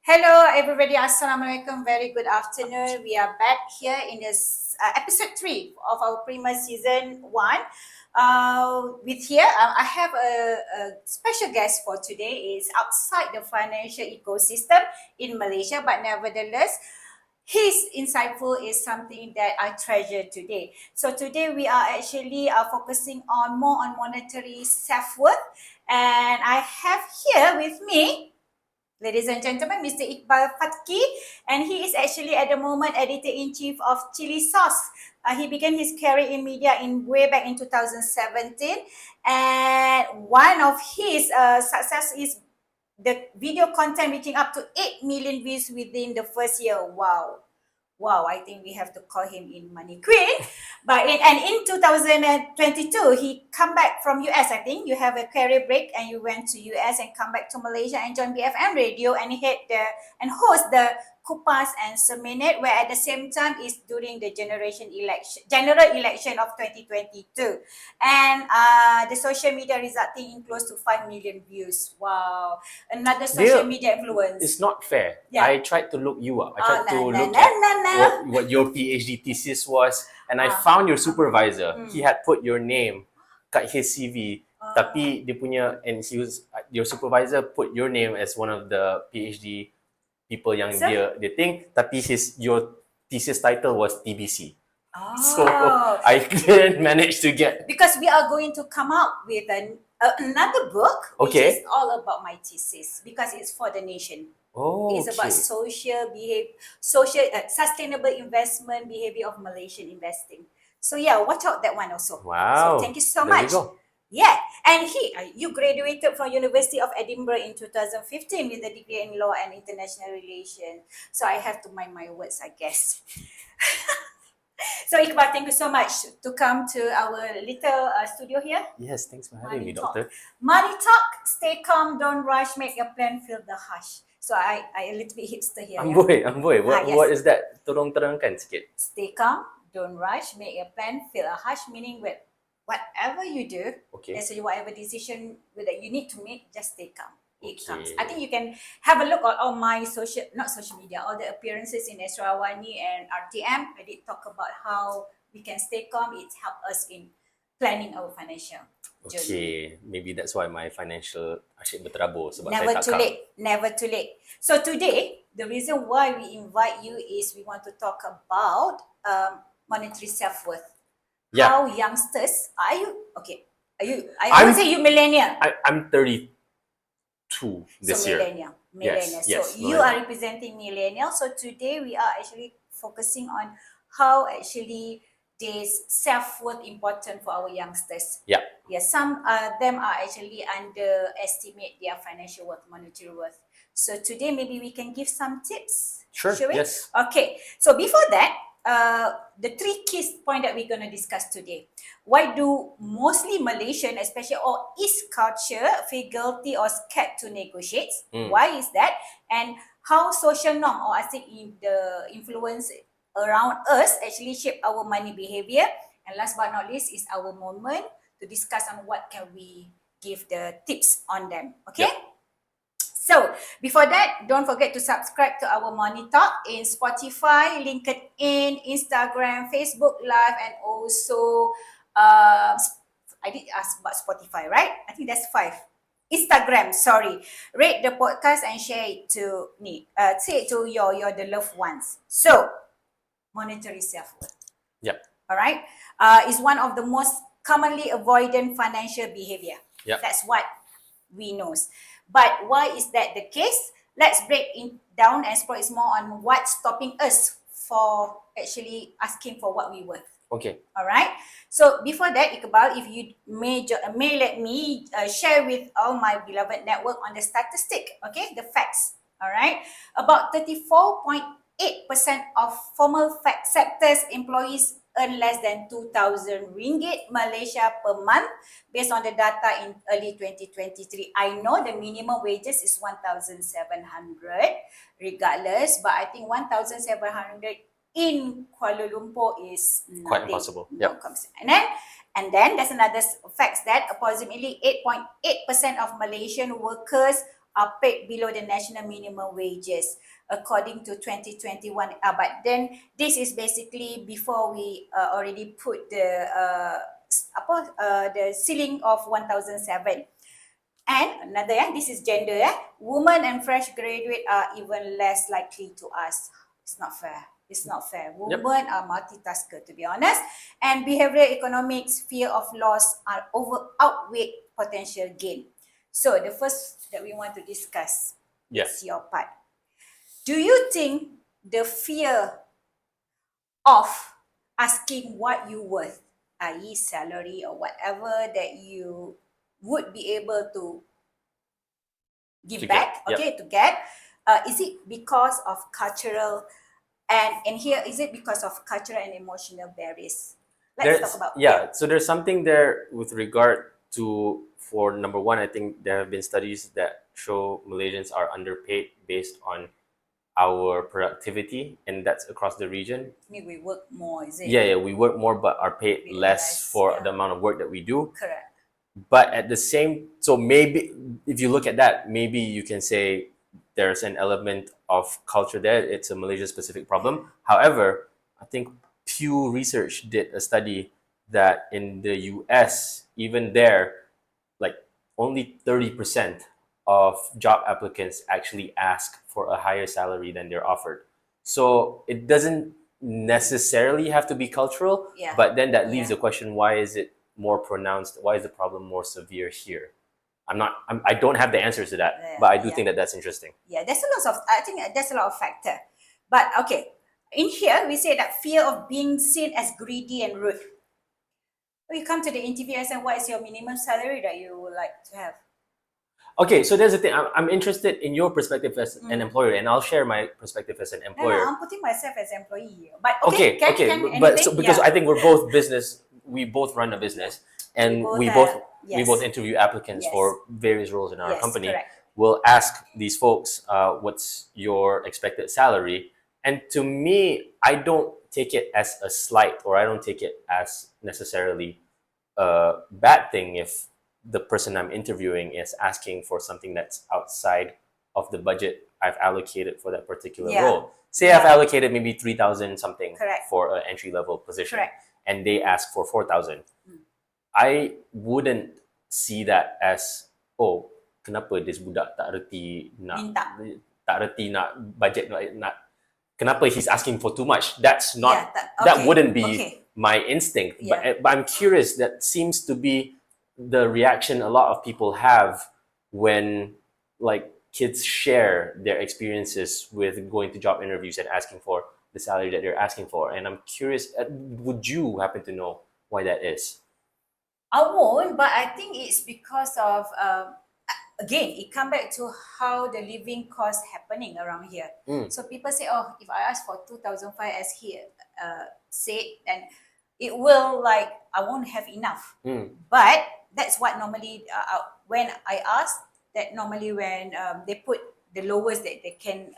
Hello, everybody. Assalamualaikum. Very good afternoon. We are back here in this episode 3 of our Prima Season 1. I have a special guest for today. Is outside the financial ecosystem in Malaysia, but nevertheless, his insightful is something that I treasure today. So today we are actually focusing on more on monetary self-worth, and I have here with me, ladies and gentlemen, Mr. Iqbal Fatkhi, and he is actually at the moment editor-in-chief of CiliSos. He began his career in media way back in 2017, and one of his success is the video content reaching up to 8 million views within the first year. Wow, I think we have to call him in Money Queen. In 2022, he come back from US. I think you have a career break and you went to US and come back to Malaysia and joined BFM Radio and host the Kupas and Seminit, where at the same time is during the general election of 2022, and the social media resulting in close to 5 million views. Wow, another social media influence. It's not fair. Yeah. I tried to look you up. I tried to look at what your PhD thesis was, and I found your supervisor. He had put your name kat his CV. Tapi dia punya, and your supervisor put your name as one of the PhD people yang dia think, tapi your thesis title was TBC. So I didn't manage to get, because we are going to come out with another book which is all about my thesis, because it's for the nation. It's about sustainable investment behavior of Malaysian investing. So yeah, watch out that one also. Wow. So thank you so There much. we go. Yeah, and you graduated from University of Edinburgh in 2015 with a degree in Law and International Relations. So I have to mind my words, I guess. So Iqbal, thank you so much to come to our little studio here. Yes, thanks for having me, Talk. Doctor. Money talk, stay calm, don't rush, make your plan feel the hush. So I a little bit hipster here. Amboi. Yes. What is that? Tolong terangkan sikit. Stay calm, don't rush, make your plan feel a hush, meaning whatever you do, whatever decision that you need to make, just stay calm. It comes. I think you can have a look at all my not social media, all the appearances in S01E and RTM. I did talk about how we can stay calm. It helps us in planning our financial journey. Maybe that's why my financial asyik berterabur sebab Never saya too tak late. Never too late. So today, the reason why we invite you is we want to talk about monetary self-worth. Yeah. How youngsters are you? Okay, I would say you millennial. I'm 32 this year. Millennial. Yes, so you are representing millennial. So today we are actually focusing on how actually this self-worth important for our youngsters. Yeah. Yeah, some of them are actually underestimate their financial worth, monetary worth. So today maybe we can give some tips. Sure. Shall we? Yes. Okay. So before that, the 3 key points that we're going to discuss today. Why do mostly Malaysian, especially all East culture, feel guilty or scared to negotiate? Why is that? And how social norm, or I think the influence around us actually shape our money behavior. And last but not least is our moment to discuss on what can we give the tips on them. Okay? Yep. So, before that, don't forget to subscribe to our Money Talk in Spotify, LinkedIn, Instagram, Facebook Live, and also, I did ask about Spotify, right? I think that's 5. Instagram, sorry. Rate the podcast and share it to me. Say it to the loved ones. So, monetary self-worth. Yep. All right? Is one of the most commonly avoided financial behavior. Yep. That's what we know. But why is that the case? Let's break it down and explore more on what's stopping us for actually asking for what we worth. Okay. All right. So before that, Iqbal, if you may let me share with all my beloved network on the statistic. Okay, the facts. All right. About 34.8% of formal sectors employees earn less than 2,000 ringgit Malaysia per month based on the data in early 2023. I know the minimum wages is 1,700 regardless, but I think 1,700 in Kuala Lumpur is quite impossible. Yep. And then there's another fact that approximately 8.8% of Malaysian workers are paid below the national minimum wages according to 2021. But then this is basically before we already put the ceiling of 1,007. And another, this is gender. Women and fresh graduate are even less likely to ask. It's not fair. It's not fair. Women are multitasker, to be honest. And behavioral economics, fear of loss are outweigh potential gain. So the first that we want to discuss is your part. Do you think the fear of asking what you worth, i.e. salary or whatever that you would be able to give back, to get, is it because of cultural and here, is it because of cultural and emotional barriers? Let's talk about so there's something there with regard to, for number one, I think there have been studies that show Malaysians are underpaid based on our productivity, and that's across the region. We work more, is it? Yeah, we work more but are paid less for the amount of work that we do. Correct. But at the same, so maybe if you look at that, maybe you can say there's an element of culture there. It's a Malaysia-specific problem. However, I think Pew Research did a study that in the US, even there, like only 30% of job applicants actually ask for a higher salary than they're offered. So it doesn't necessarily have to be cultural, but then that leaves the question, why is it more pronounced? Why is the problem more severe here? I don't have the answers to that, but I do think that that's interesting. Yeah, I think there's a lot of factor. But okay, in here we say that fear of being seen as greedy and rude. When you come to the interview and say, what is your minimum salary that you would like to have? Okay, so there's the thing. I'm interested in your perspective as an employer, and I'll share my perspective as an employer. No, I'm putting myself as employee here. But because I think we're both business. We both run a business, and we both interview applicants for various roles in our company. Correct. We'll ask these folks, what's your expected salary? And to me, I don't take it as a slight, or I don't take it as necessarily a bad thing if the person I'm interviewing is asking for something that's outside of the budget I've allocated for that particular role. Say I've allocated maybe 3,000 something for an entry-level position, and they ask for 4,000. I wouldn't see that as, oh, kenapa this budak tak reti nak budget nak, kenapa he's asking for too much? That's not, that wouldn't be my instinct. But I'm curious, that seems to be the reaction a lot of people have when like kids share their experiences with going to job interviews and asking for the salary that they're asking for. And I'm curious, would you happen to know why that is? I won't, but I think it's because of again, it comes back to how the living cost happening around here. So people say, oh, if I ask for 2,500 as he said, then it will, like, I won't have enough. But that's what normally, when I ask, that normally when they put the lowest that they can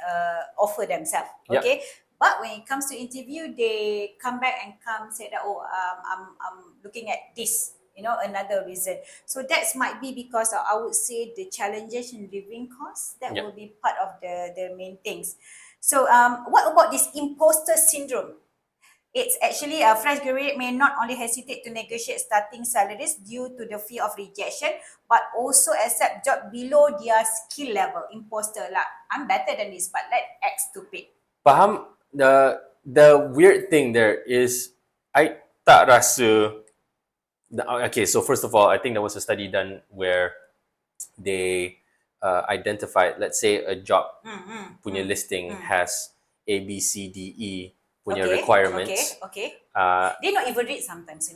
offer themselves, okay? But when it comes to interview, they come back and say that, oh, I'm looking at this, another reason. So that might be because I would say the challenges in living costs, that will be part of the main things. So what about this imposter syndrome? It's actually a fresh graduate may not only hesitate to negotiate starting salaries due to the fear of rejection, but also accept job below their skill level. Imposter lah, I'm better than this, but let X stupid. Faham? The weird thing there is, I tak rasa. Okay, so first of all, I think there was a study done where they identified, let's say a job punya listing has A, B, C, D, E punya requirements. They not even read sometimes,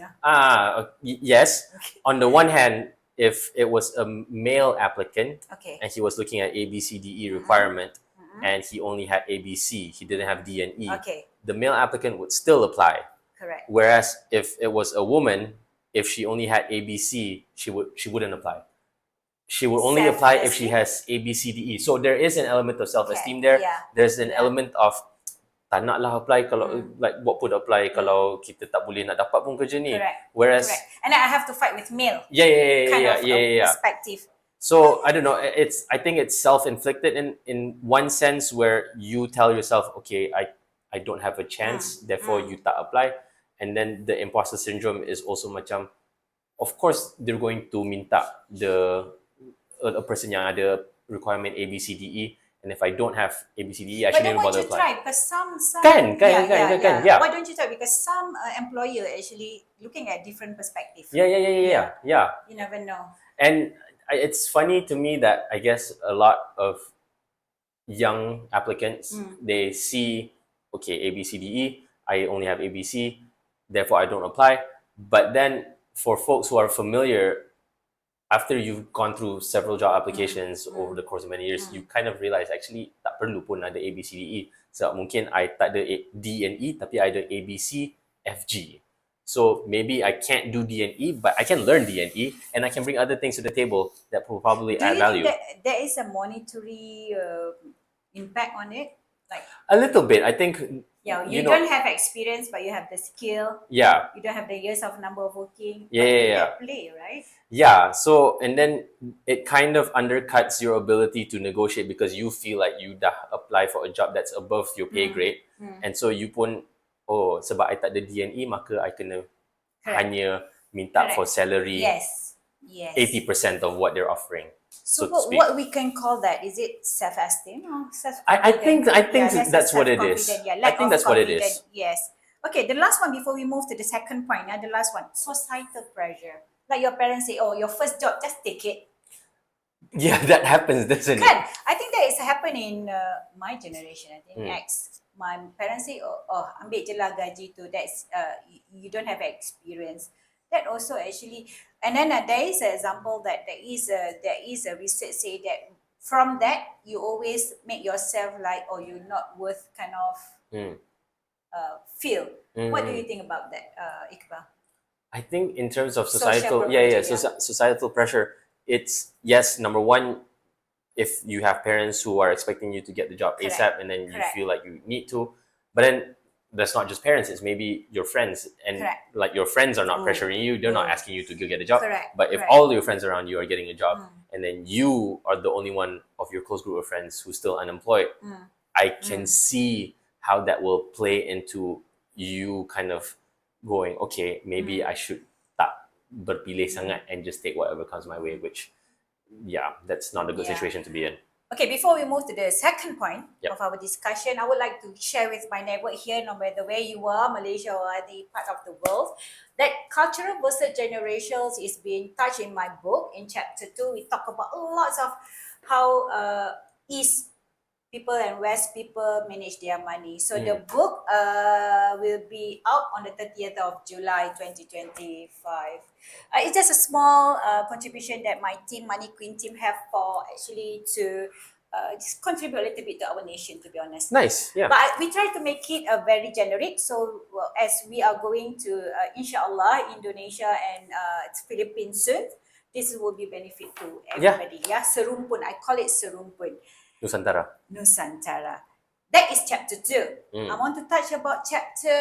Yes. On the one hand, if it was a male applicant and he was looking at A, B, C, D, E requirement and he only had A, B, C, he didn't have D and E, the male applicant would still apply. Correct. Whereas if it was a woman, if she only had A, B, C, she wouldn't apply. She would only apply if she has A, B, C, D, E. So there is an element of self-esteem there. There's an element of tak nak lah apply kalau like buat pun apply kalau kita tak boleh nak dapat pun kerja ni. Whereas and I have to fight with male. Perspective. So I don't know. I think it's self-inflicted in one sense where you tell yourself, okay, I don't have a chance, therefore you tak apply, and then the imposter syndrome is also macam, of course they're going to minta a person yang ada requirement A B C D E, and if I don't have A B C D E, I But shouldn't then even why bother don't you apply. try? Because some Yeah. Why don't you try? Because some employer actually looking at different perspective. Yeah. You never know. And it's funny to me that I guess a lot of young applicants, they see, okay, A B C D E, I only have A B C, therefore I don't apply. But then for folks who are familiar, after you've gone through several job applications over the course of many years, you kind of realize actually tak perlu pun ada A B C D E. So mungkin I tak ada D and E, tapi I ada A B C F G. So maybe I can't do D and E, but I can learn D and E, and I can bring other things to the table that will probably add value. Do you think that there is a monetary impact on it? Like a little bit, I think. Yeah, you don't have experience, but you have the skill. Yeah. You don't have the years of number of working. Yeah. Play, right? Yeah. So, and then it kind of undercuts your ability to negotiate because you feel like you dah apply for a job that's above your pay grade, and so you pun, oh, sebab I tak ada D&E, maka I kena hanya minta for salary. Yes. 80% of what they're offering. So what we can call that, is it self-esteem or I self-confidence? think that's what it is. Yeah, I think that's what it is. Yes. Okay, the last one before we move to the second point, the last one, societal pressure. Like your parents say, oh, your first job, just take it. Yeah, that happens, doesn't it? I think that is happening in my generation. I think X. My parents say, oh, ambil je lah gaji tu. That's you don't have experience. That also actually, and then there is an example that there is a research say that from that you always make yourself like, oh, you're not worth kind of feel. What do you think about that, Iqbal? I think in terms of societal, societal pressure, it's yes, number one, if you have parents who are expecting you to get the job ASAP, and then you feel like you need to, but then that's not just parents, it's maybe your friends, and like your friends are not pressuring you, they're not asking you to go get a job. But if all your friends around you are getting a job, and then you are the only one of your close group of friends who's still unemployed, I can see how that will play into you kind of going, okay, maybe I should tak berpilih sangat and just take whatever comes my way, which, yeah, that's not a good situation to be in. Okay, before we move to the second point of our discussion, I would like to share with my network here, no matter where you are, Malaysia or any part of the world, that cultural versus generations is being touched in my book. In chapter 2, we talk about lots of how East people and West people manage their money. So the book will be out on the 30th of July 2025. It's just a small contribution that my team, Money Queen team, have for actually to just contribute a little bit to our nation, to be honest. Nice, yeah. But we try to make it very generic. So as we are going to, inshallah, Indonesia and Philippines soon, this will be benefit to everybody. Yeah, Serumpun. I call it Serumpun. Nusantara. That is chapter 2. I want to touch about chapter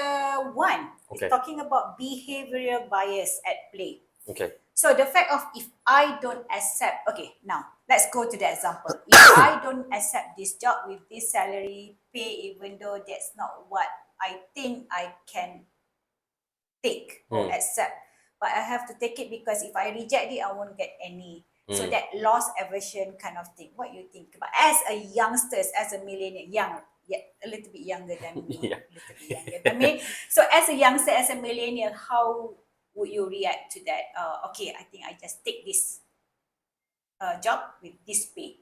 1. Okay. It's talking about behavioral bias at play. Okay. So the fact of if I don't accept, okay, now let's go to the example. If I don't accept this job with this salary pay, even though that's not what I think I can take or accept, but I have to take it because if I reject it, I won't get any. So that loss aversion kind of thing. What you think about as a youngsters, as a millennial, a little bit younger than me, a little bit younger than me. So as a youngster, as a millennial, how would you react to that? Okay, I think I just take this job with this pay.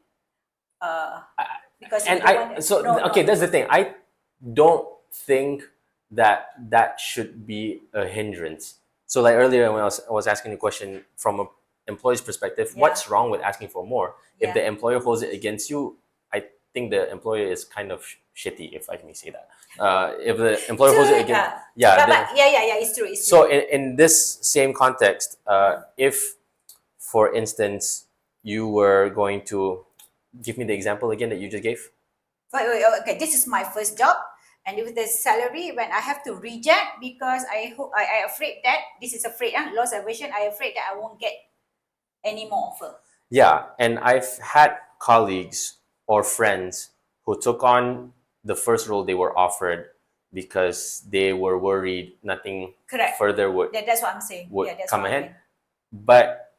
Because that's the thing. I don't think that should be a hindrance. So like earlier when I was asking the question from a employee's perspective, what's wrong with asking for more? If the employer holds it against you, I think the employer is kind of shitty, if I may say that. If the employer holds it against, it's true. So in this same context, if, for instance, you were going to give me the example again that you just gave. Okay, this is my first job. And with the salary, when I have to reject because I afraid that, this is afraid, loss aversion, I afraid that I won't get any more offer. Yeah, and I've had colleagues or friends who took on the first role they were offered because they were worried nothing Correct. further That's what I'm saying. would Yeah, that's come what I ahead, mean. but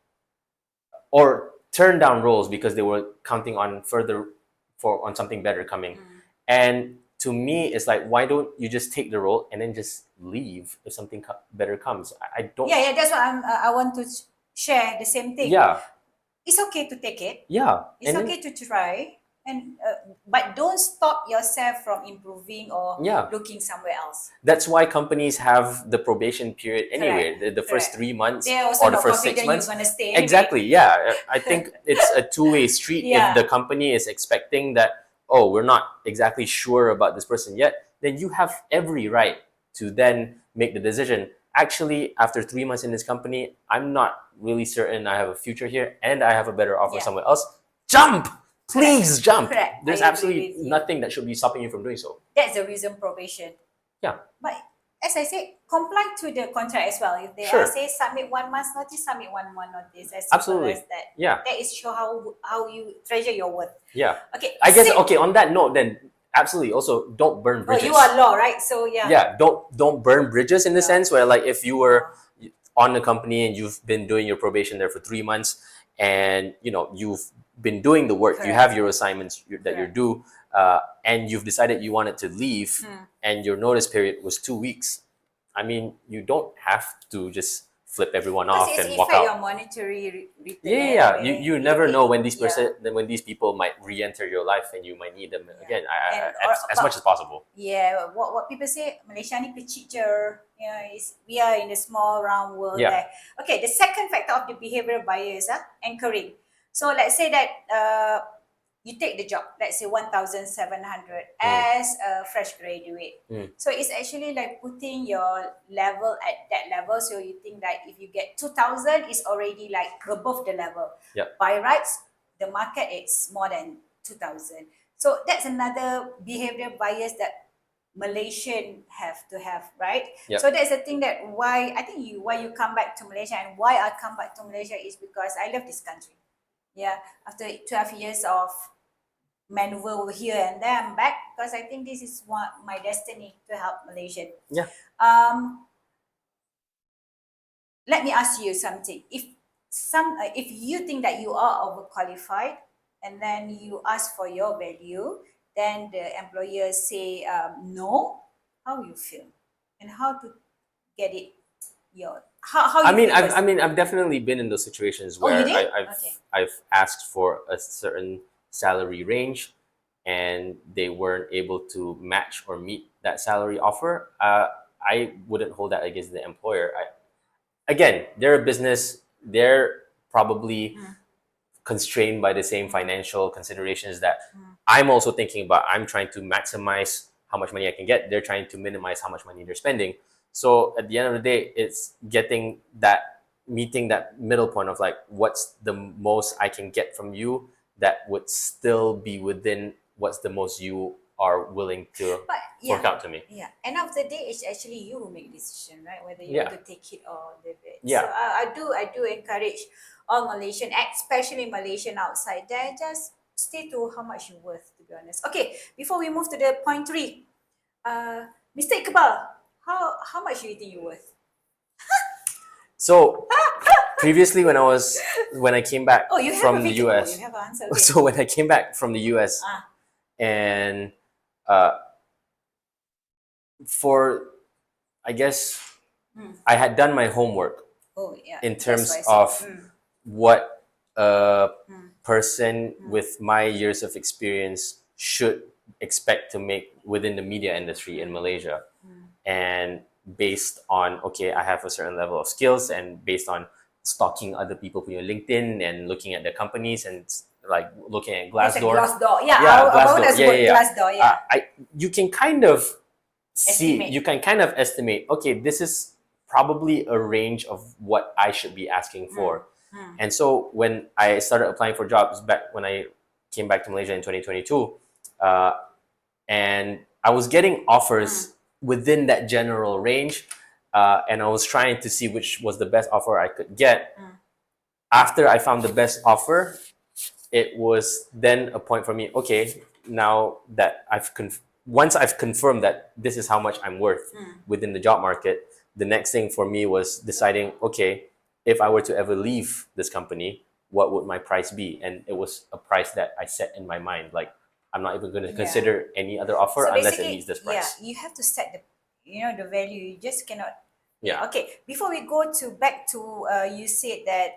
or turn down roles because they were counting on on something better coming. And to me, it's like, why don't you just take the role and then just leave if something better comes? I don't. Yeah, that's what I want to share the same thing. Yeah, It's okay to take it. yeah, It's okay to try, and but don't stop yourself from improving or Yeah. looking somewhere else. That's why companies have the probation period anyway. Correct. The first 3 months They're also or the not first 6 confident months. you're gonna stay anyway. Exactly. Yeah, I think it's a two-way street. Yeah. If the company is expecting that, oh, we're not exactly sure about this person yet, then you have every right to then make the decision. Actually, after 3 months in this company, I'm not really certain I have a future here, and I have a better offer Yeah. somewhere else. Jump! Please jump! Correct. There's I agree absolutely with you. nothing that should be stopping you from doing so. That's the reason probation. Yeah. But as I said, comply to the contract as well. If they Sure. say submit 1 month's notice, submit 1 month notice. As Absolutely. simple as that. Yeah. That is show how you treasure your worth. Yeah. Okay. I guess okay, on that note then absolutely also don't burn Oh, bridges. you are law, right? So yeah. Yeah, don't burn bridges in the Yeah. sense where, like, if you were on the company and you've been doing your probation there for 3 months and you've been doing the work, you Correct. have your assignments that you're Correct. due, and you've decided you wanted to leave and your notice period was 2 weeks. I mean, you don't have to just flip everyone off Because it's and walk affect out. your monetary return. Yeah. anyway. You never know when these Yeah. when these people might re-enter your life and you might need them again. And- As much as possible. Yeah, what people say, Malaysia ni kecil je. We are in a small round world Yeah. there. Okay, the second factor of the behavioral bias, anchoring. So let's say that you take the job, let's say 1,700 as a fresh graduate. So it's actually like putting your level at that level. So you think that if you get 2,000, it's already like above the level. Yep. By rights, the market is more than 2,000. So that's another behavioral bias that Malaysian have to have, right? Yep. So that's the thing that why you come back to Malaysia, and why I come back to Malaysia is because I love this country. Yeah, after 12 years of maneuver over here and there, I'm back because I think this is my destiny to help Malaysian. Yeah. Let me ask you something. If you think that you are overqualified and then you ask for your value, then the employer say no, how you feel and how to get it how you feel first? I've definitely been in those situations where you did? I've asked for a certain salary range and they weren't able to match or meet that salary offer. I wouldn't hold that against the employer. Again, they're a business. They're probably constrained by the same financial considerations that I'm also thinking about. I'm trying to maximize how much money I can get. They're trying to minimize how much money they're spending. So at the end of the day, it's meeting that middle point of like, what's the most I can get from you that would still be within what's the most you are willing to fork out to me. Yeah, end of the day, it's actually you who make the decision, right? Whether you Yeah. want to take it or leave it. Yeah. So I do encourage all Malaysian, especially Malaysian outside there, just stay to how much you're worth, to be honest. Okay, before we move to the point 3, Mr. Iqbal, how much do you think you're worth? So previously, when I came back You have from a the video. US, You have an answer. Okay. so when I came back from the US, and for, I guess, I had done my homework in terms of what a person with my years of experience should expect to make within the media industry in Malaysia. And based on, okay, I have a certain level of skills, and based on stalking other people on your LinkedIn and looking at their companies and like looking at Glassdoor. Glassdoor. Glassdoor. Yeah. You can kind of see, Estimate. you can kind of estimate, okay, this is probably a range of what I should be asking for. And so when I started applying for jobs back when I came back to Malaysia in 2022, and I was getting offers within that general range, and I was trying to see which was the best offer I could get. After I found the best offer, it was then a point for me, okay, now that once I've confirmed that this is how much I'm worth within the job market, the next thing for me was deciding, okay, if I were to ever leave this company, what would my price be? And it was a price that I set in my mind. Like, I'm not even going to consider any other offer So unless it basically, meets this price. you have to set the value. You just cannot. Yeah. Okay. Before we go back to you said that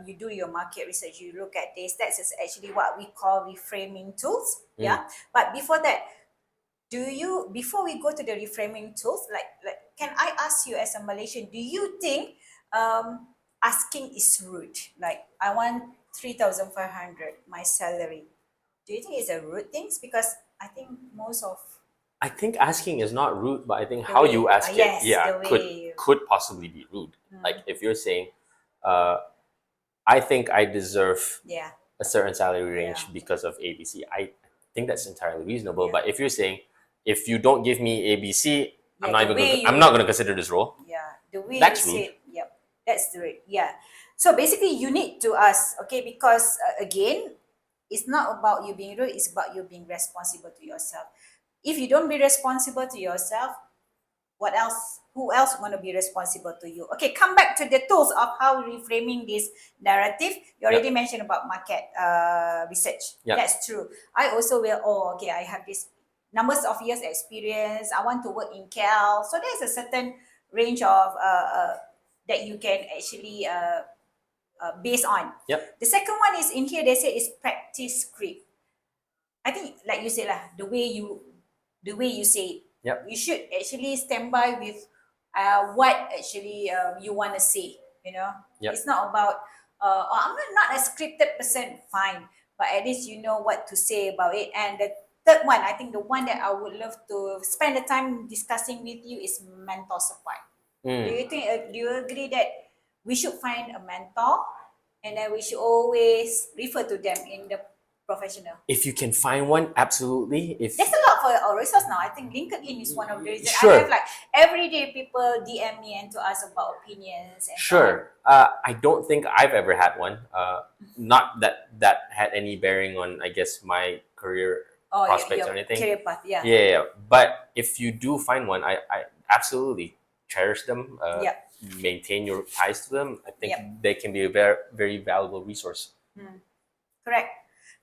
you do your market research. You look at this. That's actually what we call reframing tools. Yeah. But before that, before we go to the reframing tools, like can I ask you as a Malaysian, do you think asking is rude? Like, I want 3,500 my salary. Do you think it's a rude thing? Because I think I think asking is not rude, but I think how you ask it, yes, could possibly be rude. Like if you're saying, I think I deserve a certain salary range because of ABC. I think that's entirely reasonable. But if you're saying, if you don't give me ABC, I'm not going to consider this role. Yeah, the way That's you rude. said, yep, that's the rude. Yeah. So basically, you need to ask, okay, because again, it's not about you being rude, it's about you being responsible to yourself. If you don't be responsible to yourself, what else? Who else want to be responsible to you? Okay, come back to the tools of how reframing this narrative. You already mentioned about market research. That's true. I also will, I have this numbers of years experience. I want to work in KL. So there's a certain range of that you can actually base on. The second one is in here, they say is practice script. I think, like you said, the way you say it. You should actually stand by with what actually you want to say. It's not about I'm not a scripted person, fine, but at least you know what to say about it. And the third one, I think the one that I would love to spend the time discussing with you is mentor support. Do you agree that we should find a mentor, and then we should always refer to them in the professional? If you can find one, absolutely. There's a lot for our resource now. I think LinkedIn is one of the reasons. Sure. I have like every day people DM me and to ask about opinions. And sure. I don't think I've ever had one. Not that had any bearing on, I guess, my career prospects or anything. Career path, Yeah. But if you do find one, I absolutely cherish them. Maintain your ties to them. I think they can be a very, very valuable resource. Correct.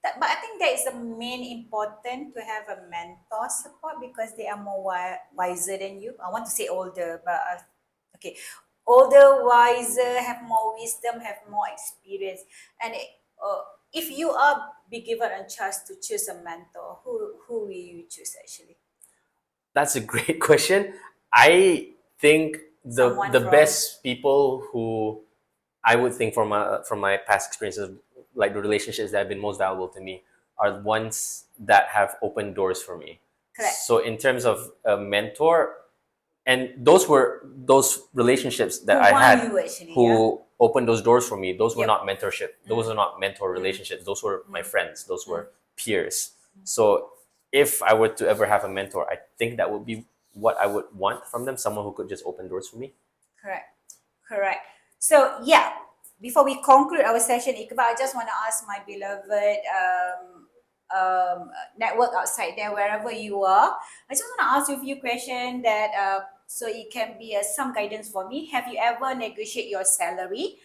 But I think that is the main important to have a mentor support, because they are more wiser than you. I want to say older, but okay, older, wiser, have more wisdom, have more experience. And if you are be given a chance to choose a mentor, who will you choose actually? That's a great question. I think the best people who I would think from my past experiences, like the relationships that have been most valuable to me, are the ones that have opened doors for me. Correct. So in terms of a mentor, and those relationships that I had who opened those doors for me, those were not mentorship. Those were not mentor relationships. Those were my friends. Those were peers. So if I were to ever have a mentor, I think that would be what I would want from them, someone who could just open doors for me. Correct. So before we conclude our session, Iqbal, I just want to ask my beloved network outside there, wherever you are, I just want to ask you a few questions that so it can be some guidance for me. Have you ever negotiated your salary?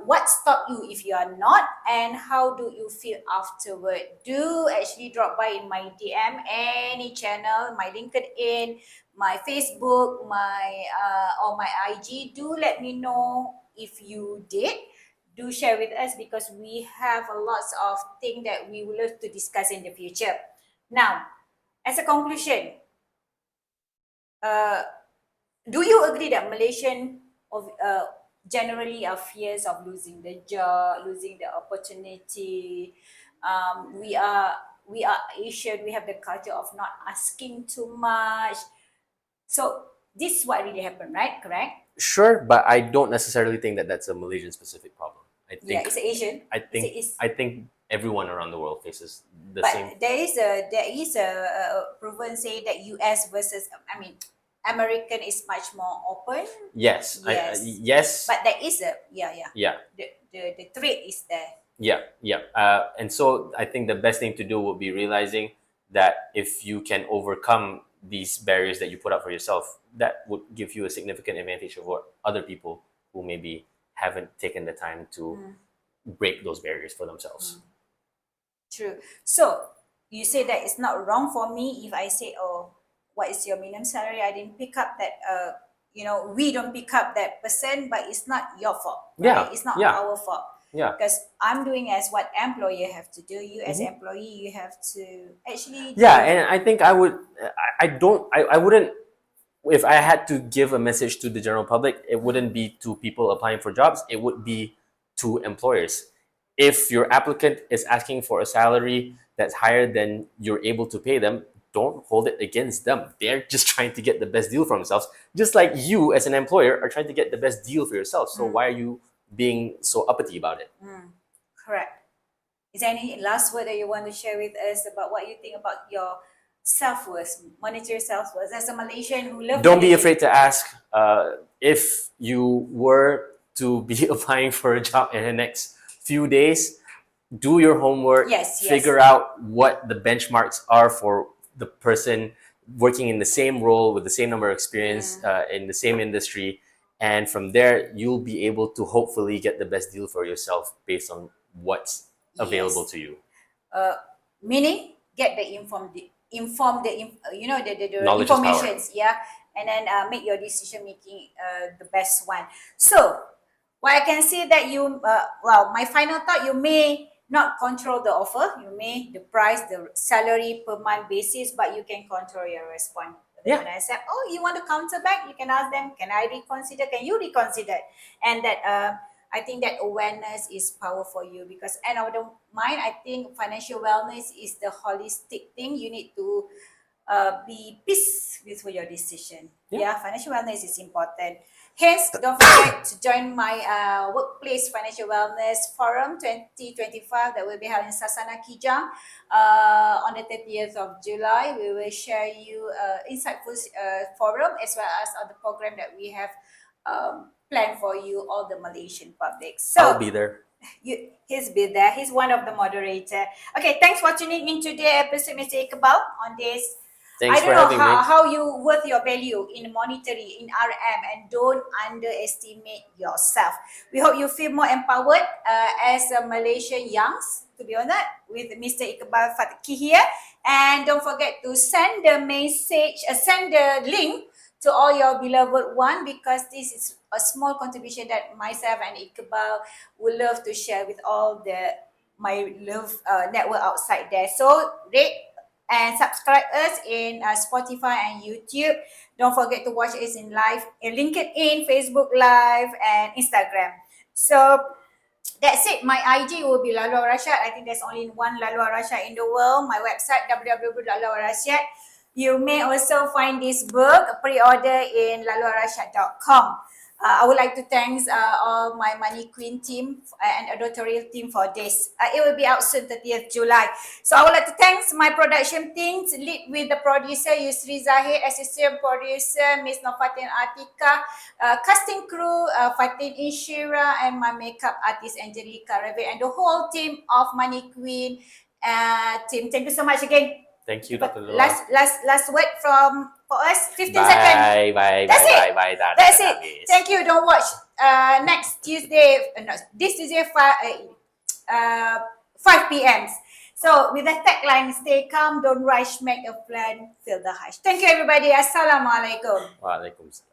What stopped you if you are not, and how do you feel afterward? Do actually drop by in my DM, any channel, my LinkedIn, my Facebook, or my IG. Do let me know if you did. Do share with us, because we have a lots of things that we would love to discuss in the future. Now, as a conclusion, do you agree that Malaysian generally are fears of losing the job, losing the opportunity? We are Asian. We have the culture of not asking too much. So this is what really happened, right? Correct? Sure, but I don't necessarily think that that's a Malaysian specific problem. I think it's Asian. I think everyone around the world faces the same. But there is a proven say that US versus American is much more open. Yes. But there is the threat is there. Yeah. And so I think the best thing to do would be realizing that if you can overcome these barriers that you put up for yourself, that would give you a significant advantage over other people who maybe haven't taken the time to break those barriers for themselves. True. So you say that it's not wrong for me if I say, oh, what is your minimum salary? I didn't pick up that, we don't pick up that percent, but it's not your fault, right? Yeah, It's not yeah. our fault. Yeah. Because I'm doing as what employer have to do. You as employee, you have to actually Yeah, and I think I wouldn't, if I had to give a message to the general public, it wouldn't be to people applying for jobs, it would be to employers. If your applicant is asking for a salary that's higher than you're able to pay them, don't hold it against them. They're just trying to get the best deal for themselves, just like you as an employer are trying to get the best deal for yourself. So why are you being so uppity about it? Correct. Is there any last word that you want to share with us about what you think about your self-worth, monetary self-worth as a Malaysian who loves Don't be Malaysia? afraid to ask. If you were to be applying for a job in the next few days, do your homework. Yes. Figure out what the benchmarks are for the person working in the same role with the same number of experience in the same industry, and from there you'll be able to hopefully get the best deal for yourself based on what's available to you. Meaning, get the Knowledge is power. informations, yeah, and then make your decision making the best one. So, what I can say that my final thought, you may not control the offer, you may the price, the salary per month basis, but you can control your response. Yeah. When I said, oh, you want to counter back, you can ask them, can I reconsider? Can you reconsider? And that I think that awareness is power for you, because end of the mind, I think financial wellness is the holistic thing. You need to be peace with your decision. Yeah, financial wellness is important. Hence, don't forget to join my workplace financial wellness forum 2025 that will be held in Sasana Kijang on the 30th of July. We will share you insightful forum as well as other program that we have planned for you, all the Malaysian public. So I'll be there. He's been there. He's one of the moderator. Okay, thanks for tuning in today episode, Mr. Iqbal, on this. Thanks I for don't know having me. how you worth your value in monetary, in RM, and don't underestimate yourself. We hope you feel more empowered as a Malaysian youngs, to be honest, with Mr. Iqbal Fatkhi here. And don't forget to send the message, send the link to all your beloved one, because this is a small contribution that myself and Iqbal would love to share with all my love network outside there. So rate and subscribe us in Spotify and YouTube. Don't forget to watch us in live, in LinkedIn, Facebook Live, and Instagram. So that's it. My IG will be Lalu Rashad. I think there's only one Lalu Rashad in the world. My website, www.laluarashad. You may also find this book pre-order in laluarashad.com. I would like to thank all my Money Queen team and editorial team for this. It will be out soon, 30th July. So I would like to thank my production teams, lead with the producer Yusri Zahid, assistant producer Miss Nofatin Atika, casting crew Fatin Inshira, and my makeup artist Angelica Reve, and the whole team of Money Queen team. Thank you so much again. Thank you, Dr. Lula. Last word for us. 15 seconds. That's it. Thank you. Don't watch next Tuesday. This Tuesday 5 p.m. So with the tagline, stay calm, don't rush, make a plan, feel the hush. Thank you, everybody. Assalamualaikum. Waalaikumsalam.